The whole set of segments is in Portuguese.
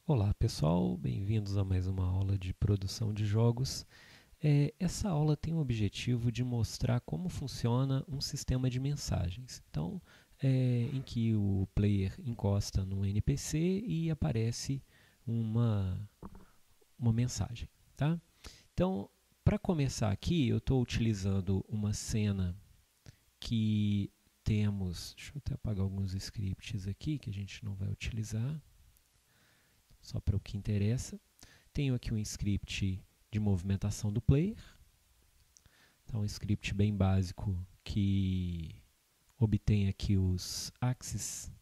Olá pessoal, bem-vindos a mais uma aula de produção de jogos. Essa aula tem o objetivo de mostrar como funciona um sistema de mensagens. Então, em que o player encosta no NPC e aparece uma mensagem. Tá? Então, para começar aqui, eu estou utilizando uma cena que temos... Deixa eu até apagar alguns scripts aqui que a gente não vai utilizar, só para o que interessa. Tenho aqui um script de movimentação do player. Então, um script bem básico que obtém aqui os axes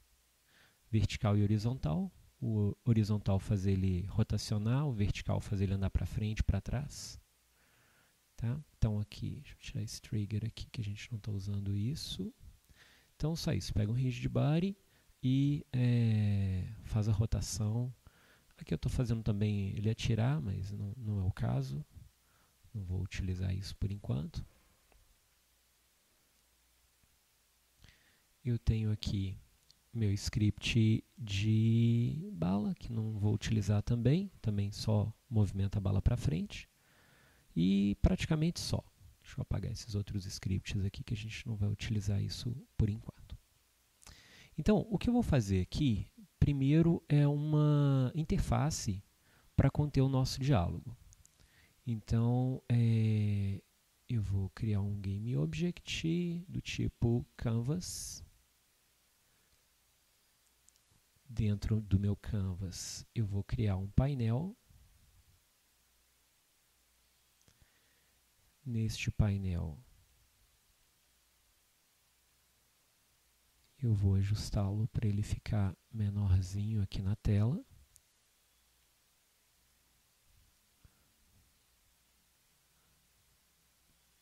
vertical e horizontal. O horizontal faz ele rotacionar, o vertical faz ele andar para frente e para trás. Tá? Então, aqui, deixa eu tirar esse trigger aqui que a gente não está usando isso. Então, só isso. Pega um rigid body e faz a rotação. Aqui eu estou fazendo também ele atirar, mas não é o caso. Não vou utilizar isso por enquanto. Eu tenho aqui meu script de bala, que não vou utilizar também. Também só movimenta a bala para frente. E praticamente só. Deixa eu apagar esses outros scripts aqui, que a gente não vai utilizar isso por enquanto. Então, o que eu vou fazer aqui, primeiro é uma interface para conter o nosso diálogo. Então, eu vou criar um GameObject do tipo Canvas. Dentro do meu Canvas, eu vou criar um painel. Neste painel, eu vou ajustá-lo para ele ficar menorzinho aqui na tela.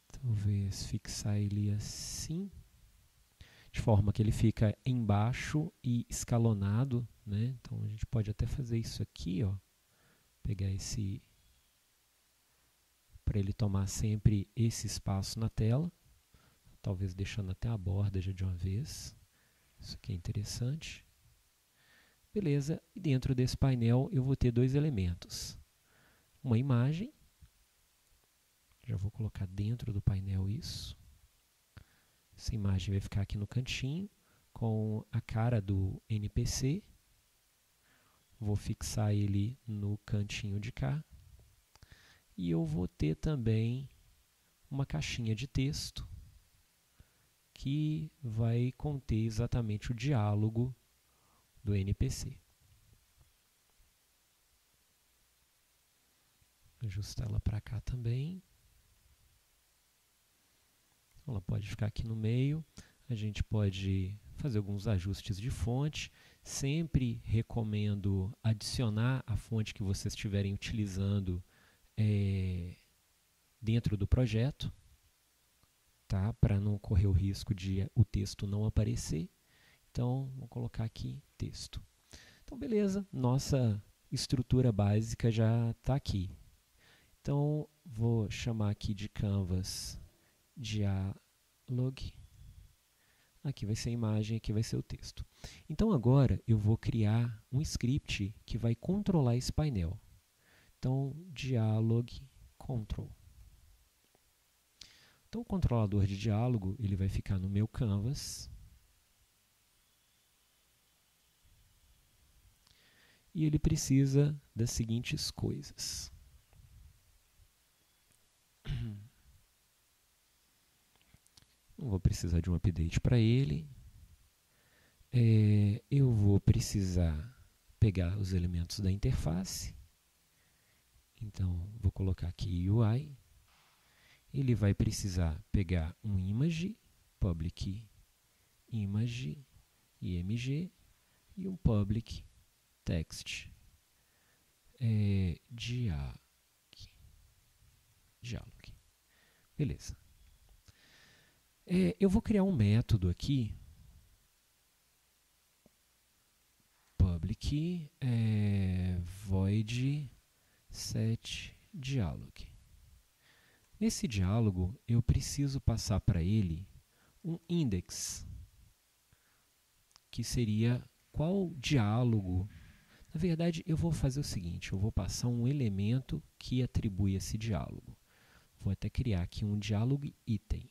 Talvez fixar ele assim, de forma que ele fica embaixo e escalonado, né? Então a gente pode até fazer isso aqui, ó, pegar esse para ele tomar sempre esse espaço na tela, talvez deixando até a borda já de uma vez. Isso aqui é interessante. Beleza, e dentro desse painel eu vou ter dois elementos. Uma imagem, já vou colocar dentro do painel isso. Essa imagem vai ficar aqui no cantinho, com a cara do NPC. Vou fixar ele no cantinho de cá. E eu vou ter também uma caixinha de texto que vai conter exatamente o diálogo do NPC. Ajustar ela para cá também. Ela pode ficar aqui no meio. A gente pode fazer alguns ajustes de fonte. Sempre recomendo adicionar a fonte que vocês estiverem utilizando dentro do projeto, tá? Para não correr o risco de o texto não aparecer. Então, vou colocar aqui texto. Então, beleza, nossa estrutura básica já está aqui. Então, vou chamar aqui de Canvas dialog. Aqui vai ser a imagem, aqui vai ser o texto. Então, agora eu vou criar um script que vai controlar esse painel. Então, dialog control. Então, o controlador de diálogo ele vai ficar no meu Canvas. E ele precisa das seguintes coisas. Não vou precisar de um update para ele. Eu vou precisar pegar os elementos da interface. Então, vou colocar aqui UI. Ele vai precisar pegar um image, public image, img, e um public text, dialog. Beleza. Eu vou criar um método aqui, public void set dialog. Nesse diálogo, eu preciso passar para ele um index, que seria qual diálogo. Na verdade, eu vou fazer o seguinte, eu vou passar um elemento que atribui esse diálogo. Vou até criar aqui um diálogo item.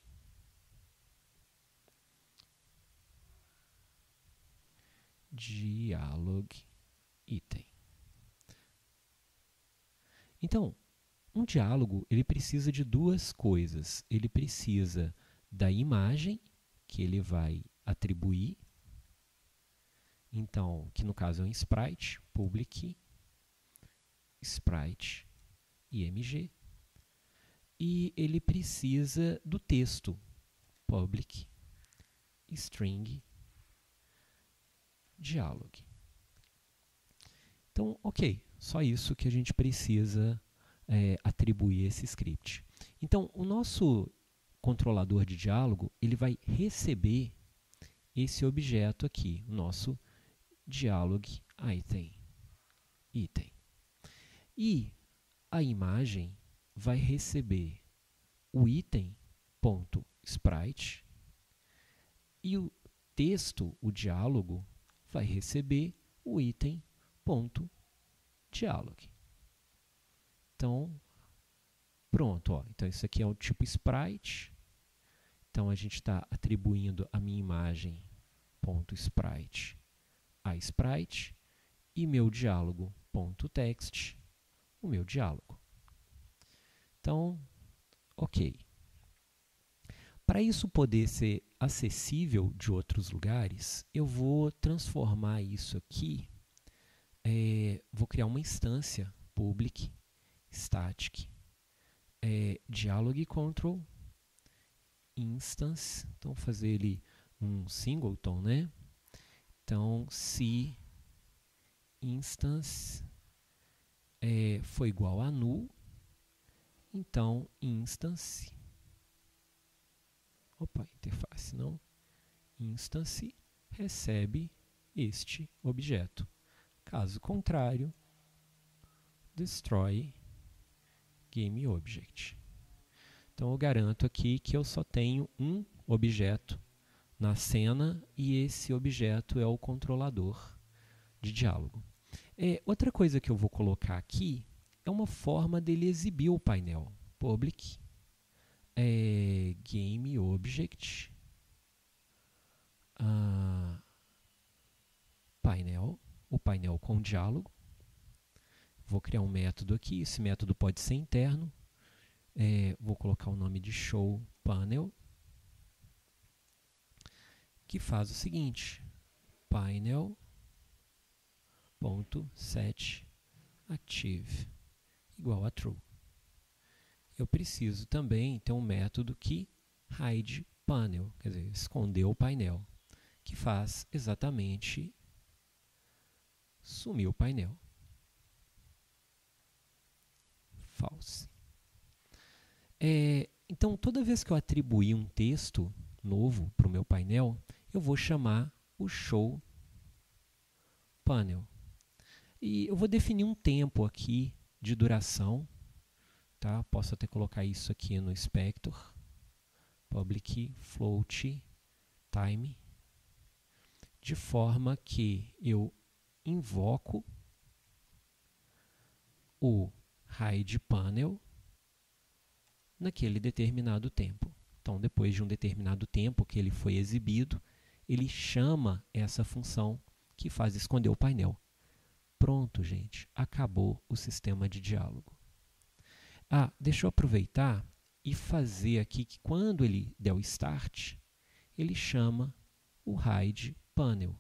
Dialog item. Então, um diálogo ele precisa de duas coisas. Ele precisa da imagem que ele vai atribuir, então, que no caso é um sprite, public, sprite, img, e ele precisa do texto, public, string, dialog. Então, ok, só isso que a gente precisa atribuir esse script. Então, o nosso controlador de diálogo, ele vai receber esse objeto aqui, o nosso dialog item. E a imagem vai receber o item.sprite e o texto, o diálogo, vai receber o item.dialog. Então, pronto. Ó. Então, isso aqui é o tipo sprite. Então, a gente está atribuindo a minha imagem.sprite a sprite e meu diálogo.text, o meu diálogo. Então, ok. Para isso poder ser acessível de outros lugares, eu vou transformar isso aqui, vou criar uma instância public static dialog control instance, então vou fazer ele um singleton, né? Então, se instance for igual a null, então instance, interface não, instance recebe este objeto. Caso contrário, destroy GameObject. Então, eu garanto aqui que eu só tenho um objeto na cena e esse objeto é o controlador de diálogo. Outra coisa que eu vou colocar aqui é uma forma dele exibir o painel. Public GameObject painel, o painel com diálogo. Vou criar um método aqui, esse método pode ser interno. Vou colocar o nome de showPanel, que faz o seguinte, painel.setActive igual a true. Eu preciso também ter um método que hide panel, quer dizer, esconder o painel, que faz exatamente sumir o painel. False. Então, toda vez que eu atribuir um texto novo para o meu painel, eu vou chamar o showPanel. E eu vou definir um tempo aqui de duração. Tá? Posso até colocar isso aqui no inspector. Public float time. De forma que eu invoco o hidePanel naquele determinado tempo. Então, depois de um determinado tempo que ele foi exibido, ele chama essa função que faz esconder o painel. Pronto, gente. Acabou o sistema de diálogo. Deixa eu aproveitar e fazer aqui que quando ele der o start, ele chama o hidePanel.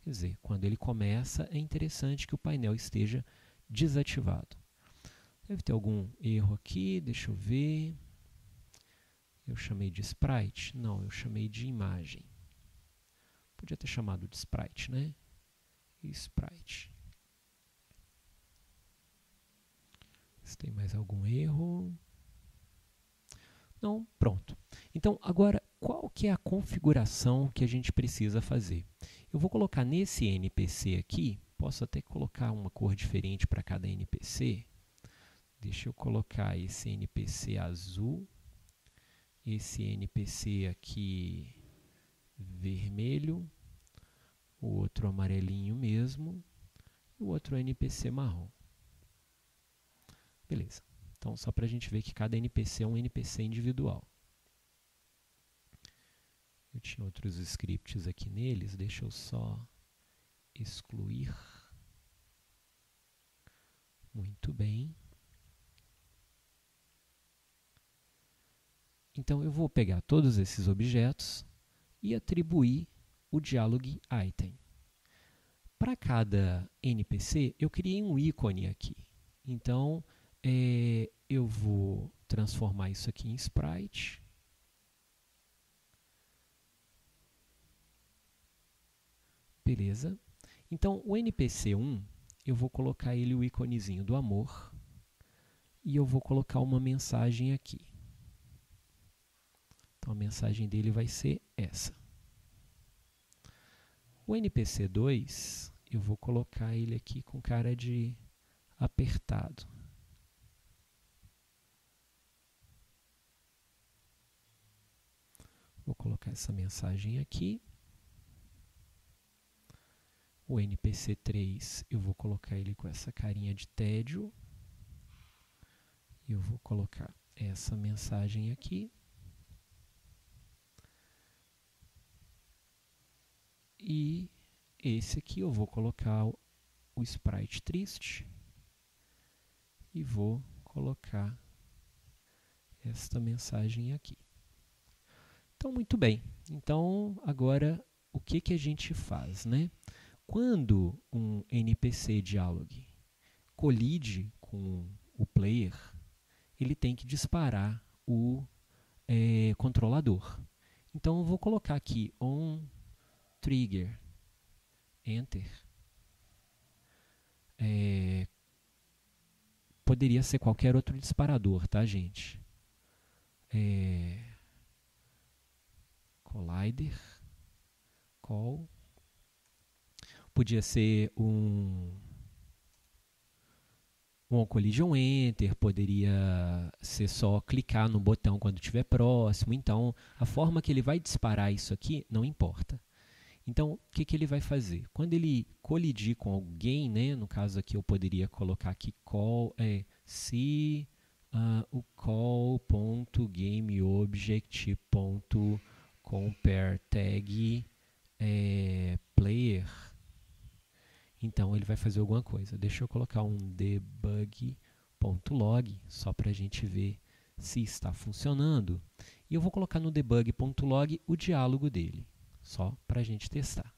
Quer dizer, quando ele começa, é interessante que o painel esteja desativado. Deve ter algum erro aqui, deixa eu ver. Eu chamei de sprite? Não, eu chamei de imagem. Podia ter chamado de sprite, né? Sprite. Se tem mais algum erro. Não, pronto. Então, agora, qual que é a configuração que a gente precisa fazer? Eu vou colocar nesse NPC aqui, posso até colocar uma cor diferente para cada NPC. Deixa eu colocar esse NPC azul, esse NPC aqui vermelho, o outro amarelinho mesmo, o outro NPC marrom. Beleza. Então, só para a gente ver que cada NPC é um NPC individual. Eu tinha outros scripts aqui neles, deixa eu só excluir. Muito bem. Então, eu vou pegar todos esses objetos e atribuir o dialog item. Para cada NPC, eu criei um ícone aqui. Então, eu vou transformar isso aqui em sprite. Beleza. Então, o NPC 1, eu vou colocar ele o íconezinho do amor e eu vou colocar uma mensagem aqui. Então, a mensagem dele vai ser essa. O NPC 2, eu vou colocar ele aqui com cara de apertado. Vou colocar essa mensagem aqui. O NPC 3, eu vou colocar ele com essa carinha de tédio. Eu vou colocar essa mensagem aqui. E esse aqui eu vou colocar o sprite triste. E vou colocar esta mensagem aqui. Então, muito bem. Então, agora, o que a gente faz, né? Quando um NPC dialog colide com o player, ele tem que disparar o controlador. Então, eu vou colocar aqui on trigger enter. Poderia ser qualquer outro disparador, tá, gente? Collider, call. Podia ser um collision enter, poderia ser só clicar no botão quando estiver próximo. Então, a forma que ele vai disparar isso aqui não importa. Então, o que ele vai fazer? Quando ele colidir com alguém, né, no caso aqui eu poderia colocar aqui call, se o call.gameObject.compare tag player, então ele vai fazer alguma coisa. Deixa eu colocar um debug.log só para a gente ver se está funcionando. E eu vou colocar no debug.log o diálogo dele, só para a gente testar.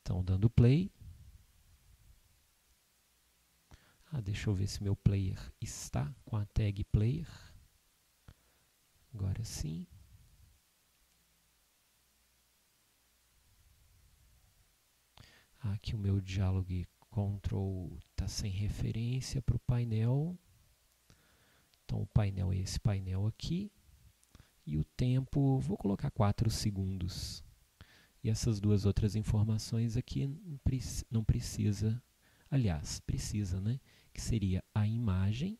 Então, dando play. Deixa eu ver se meu player está com a tag player. Agora sim. Aqui o meu dialog control está sem referência para o painel. Então, o painel é esse painel aqui. E o tempo, vou colocar 4 segundos. E essas duas outras informações aqui não precisa, aliás, precisa, né? Que seria a imagem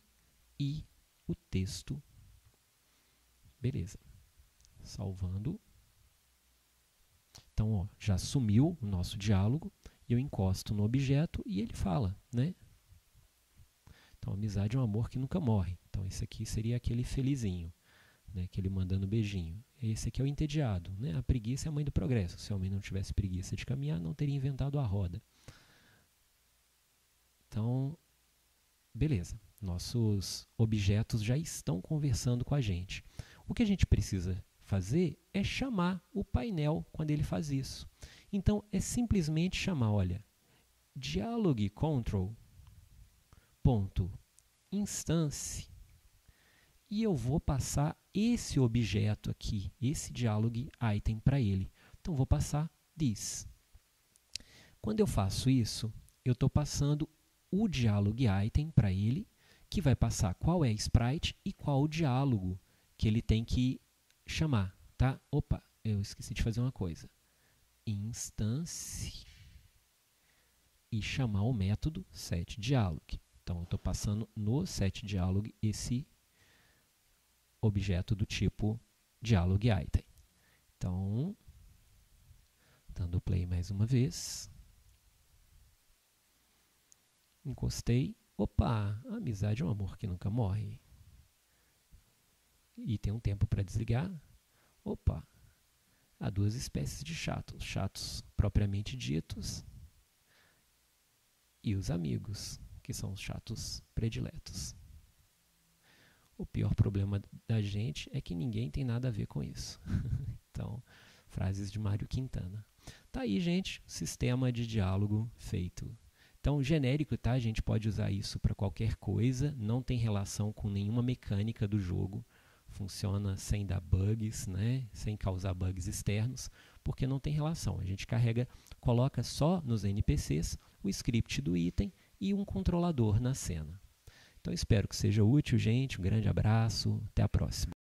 e o texto. Beleza. Salvando. Então, ó, já sumiu o nosso diálogo. E eu encosto no objeto e ele fala, né? Então, amizade é um amor que nunca morre. Então, esse aqui seria aquele felizinho, né? Aquele mandando beijinho. Esse aqui é o entediado, né? A preguiça é a mãe do progresso. Se o homem não tivesse preguiça de caminhar, não teria inventado a roda. Então, beleza. Nossos objetos já estão conversando com a gente. O que a gente precisa fazer é chamar o painel quando ele faz isso. Então, é simplesmente chamar, olha, dialog control .instance, e eu vou passar esse objeto aqui, esse dialog item para ele. Então, vou passar this. Quando eu faço isso, eu estou passando o dialog item para ele, que vai passar qual é a sprite e qual o diálogo que ele tem que chamar. Tá? Opa, eu esqueci de fazer uma coisa. Instance e chamar o método setDialog. Então, eu estou passando no setDialog esse objeto do tipo dialog item. Então, Apertando o play mais uma vez. Encostei. Opa, a amizade é um amor que nunca morre. E tem um tempo para desligar. Opa, há duas espécies de chatos. Chatos propriamente ditos e os amigos, que são os chatos prediletos. O pior problema da gente é que ninguém tem nada a ver com isso. Então, frases de Mário Quintana. Tá aí, gente, sistema de diálogo feito. Então, genérico, tá? A gente pode usar isso para qualquer coisa, não tem relação com nenhuma mecânica do jogo, funciona sem dar bugs, né? Sem causar bugs externos, porque não tem relação. A gente coloca só nos NPCs o script do item e um controlador na cena. Então, espero que seja útil, gente. Um grande abraço, até a próxima.